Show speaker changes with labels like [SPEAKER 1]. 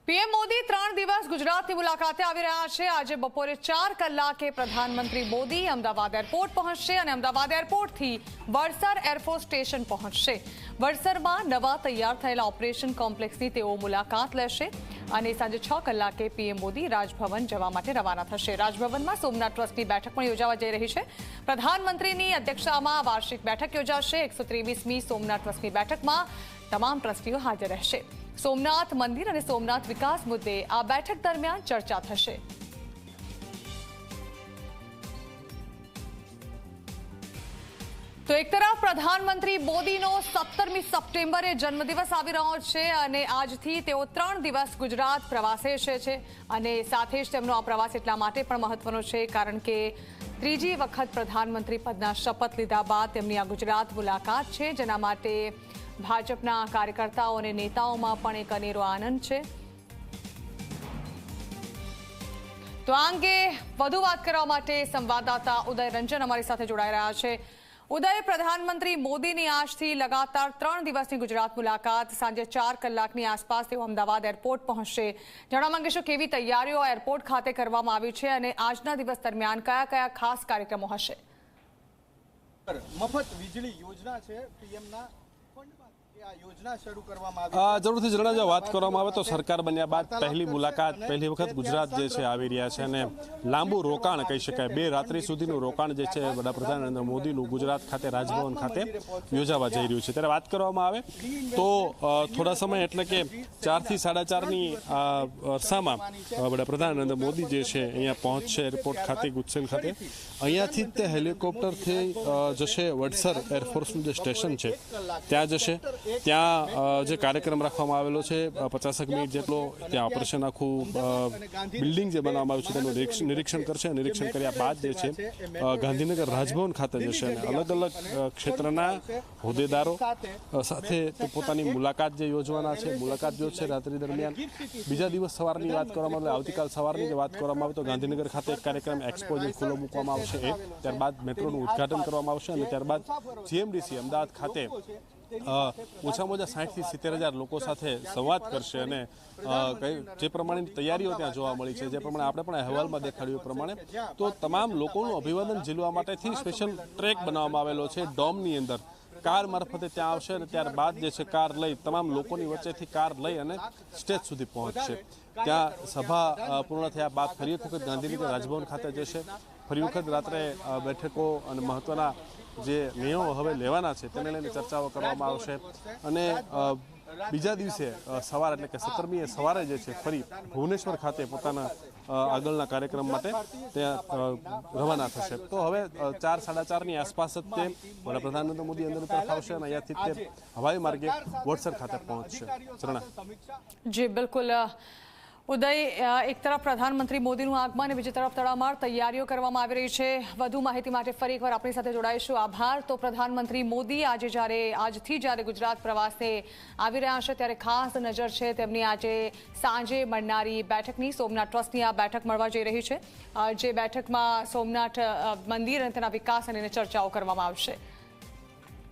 [SPEAKER 1] PM Modi 3 દિવસ ગુજરાતની મુલાકાતે આવી રહ્યા છે। આજે બપોરે 4 કલાકે પ્રધાનમંત્રી મોદી અમદાવાદ એરપોર્ટ પહોંચશે અને અમદાવાદ એરપોર્ટથી વડસર એરફોર્સ સ્ટેશન પહોંચશે। વડસરમાં નવા તૈયાર થયેલા ઓપરેશન કોમ્પ્લેક્સની તેઓ મુલાકાત લેશે અને સાંજે 6 કલાકે પીએમ મોદી રાજભવન જવા માટે રવાના થશે। રાજભવનમાં સોમનાથ ટ્રસ્ટની બેઠક પણ યોજાવા જઈ રહી છે। પ્રધાનમંત્રીની અધ્યક્ષતામાં વાર્ષિક બેઠક યોજાશે। 123મી સોમનાથ ટ્રસ્ટની બેઠકમાં તમામ ટ્રસ્ટીઓ હાજર રહેશે। સોમનાથ મંદિર અને સોમનાથ વિકાસ મુદ્દે આ બેઠક દરમિયાન ચર્ચા થશે। તો એક તરફ પ્રધાનમંત્રી મોદીનો 17મી સપ્ટેમ્બરે જન્મદિવસ આવી રહ્યો છે અને આજથી તેઓ 3 દિવસ ગુજરાત પ્રવાસે છે અને સાથે જ તેમનો આ પ્રવાસ એટલા માટે પણ મહત્વનો છે કારણ કે ત્રીજી વખત પ્રધાનમંત્રી પદના શપથ લીધા બાદ તેમની આ ગુજરાત મુલાકાત છે, જેના માટે ભાજપના કાર્યકર્તાઓ અને નેતાઓમાં પણ એક અનેરો આનંદ છે। તો આ અંગે વધુ વાત કરવા માટે સંવાદદાતા ઉદય રંજન અમારી સાથે જોડાઈ રહ્યા છે। ઉદય, પ્રધાનમંત્રી મોદીની આજથી લગાતાર 3 દિવસની ગુજરાત મુલાકાત, સાંજે 4 કલાકની આસપાસ તેઓ અમદાવાદ એરપોર્ટ પહોંચશે। જાણવા માંગીશું કેવી તૈયારીઓ એરપોર્ટ ખાતે કરવામાં આવી છે અને આજના દિવસ દરમિયાન કયા કયા ખાસ કાર્યક્રમો હશે?
[SPEAKER 2] મફત વીજળી યોજના છે પીએમના
[SPEAKER 3] જરૂરથી જણાવવા જો વાત કરવામાં આવે તો સરકાર બન્યા બાદ પહેલી વખત ગુજરાત જે છે આવી રહ્યા છે અને લાંબુ રોકાણ કહી શકાય, 2 રાત્રિ સુધીનું રોકાણ જે છે વડાપ્રધાન નરેન્દ્ર મોદીનું ગુજરાત ખાતે રાજભવન ખાતે યોજાવા જઈ રહ્યું છે। ત્યારે વાત કરવામાં આવે તો થોડા સમય એટલે કે 4 થી 4:30ની અરસામાં વડાપ્રધાન નરેન્દ્ર મોદી જે છે અહીંયા પહોંચશે એરપોર્ટ ખાતે, ગુજસેલ ખાતે। અહીંયાથી તે હેલિકોપ્ટરથી જશે વડસર એરફોર્સનું જે સ્ટેશન છે ત્યાં જશે। ત્યાં જે કાર્યક્રમ રાખવામાં આવેલો છે 50 મિનિટ જેટલો, ત્યાં ઓપરેશન આખું બિલ્ડિંગ જે બનાવવામાં આવ્યું છે તેનું નિરીક્ષણ કરશે। નિરીક્ષણ કર્યા બાદ જે છે ગાંધીનગર રાજભવન ખાતે જશે અને અલગ અલગ ક્ષેત્રના હોદ્દેદારો સાથે પોતાની મુલાકાત જે યોજવાના છે, મુલાકાત જો છે રાત્રિ દરમિયાન। બીજા દિવસ સવારની વાત કરવામાં આવે, આવતીકાલ સવારની જે વાત કરવામાં આવે તો ગાંધીનગર ખાતે એક કાર્યક્રમ એક્સપો જે ખુલ્લો મૂકવામાં આવશે, ત્યારબાદ મેટ્રોનું ઉદઘાટન કરવામાં આવશે અને ત્યારબાદ જીએમડીસી અમદાવાદ ખાતે ઓછામાં ઓછા 60 થી 70,000 લોકો સાથે સંવાદ કરશે અને જે પ્રમાણેની તૈયારીઓ ત્યાં જોવા મળી છે, જે પ્રમાણે આપણે પણ અહેવાલમાં દેખાડ્યું એ પ્રમાણે તો તમામ લોકોનું અભિવાદન ઝીલવા માટેથી સ્પેશિયલ ટ્રેક બનાવવામાં આવેલો છે ડોમની અંદર। કાર મારફતે ત્યાં આવશે અને ત્યારબાદ જે છે કાર લઈ તમામ લોકોની વચ્ચેથી કાર લઈ અને સ્ટેજ સુધી પહોંચશે। ત્યાં સભા પૂર્ણ થયા બાદ ફરી એક વખત ગાંધીનગર રાજભવન ખાતે જશે। ફરી વખત રાત્રે બેઠકો અને મહત્વના જે નિયમો હવે લેવાના છે તેને લઈને ચર્ચાઓ કરવામાં આવશે અને બીજા દિવસે સવાર એટલે કે 17મીએ સવારે જે છે ફરી ભુવનેશ્વર ખાતે પોતાના આગળના કાર્યક્રમ માટે ત્યાં રવાના થશે। તો હવે 4-4:30ની આસપાસ જ તે વડાપ્રધાન નરેન્દ્ર મોદી અંદર તરફ આવશે અને અહીંયાથી તે હવાઈ માર્ગે વડસર ખાતે પહોંચશે। ચરણા
[SPEAKER 1] જી બિલકુલ ઉદય, એક તરફ પ્રધાનમંત્રી મોદીનું આગમન અને બીજી તરફ તડામાર તૈયારીઓ કરવામાં આવી રહી છે। વધુ માહિતી માટે ફરી એકવાર આપણી સાથે જોડાઈશું। આભાર। તો પ્રધાનમંત્રી મોદી આજથી જ્યારે ગુજરાત પ્રવાસે આવી રહ્યા છે ત્યારે ખાસ નજર છે તેમની આજે સાંજે મળનારી બેઠકની। સોમનાથ ટ્રસ્ટની આ બેઠક મળવા જઈ રહી છે, જે બેઠકમાં સોમનાથ મંદિર અને તેના વિકાસ અને ચર્ચાઓ કરવામાં આવશે।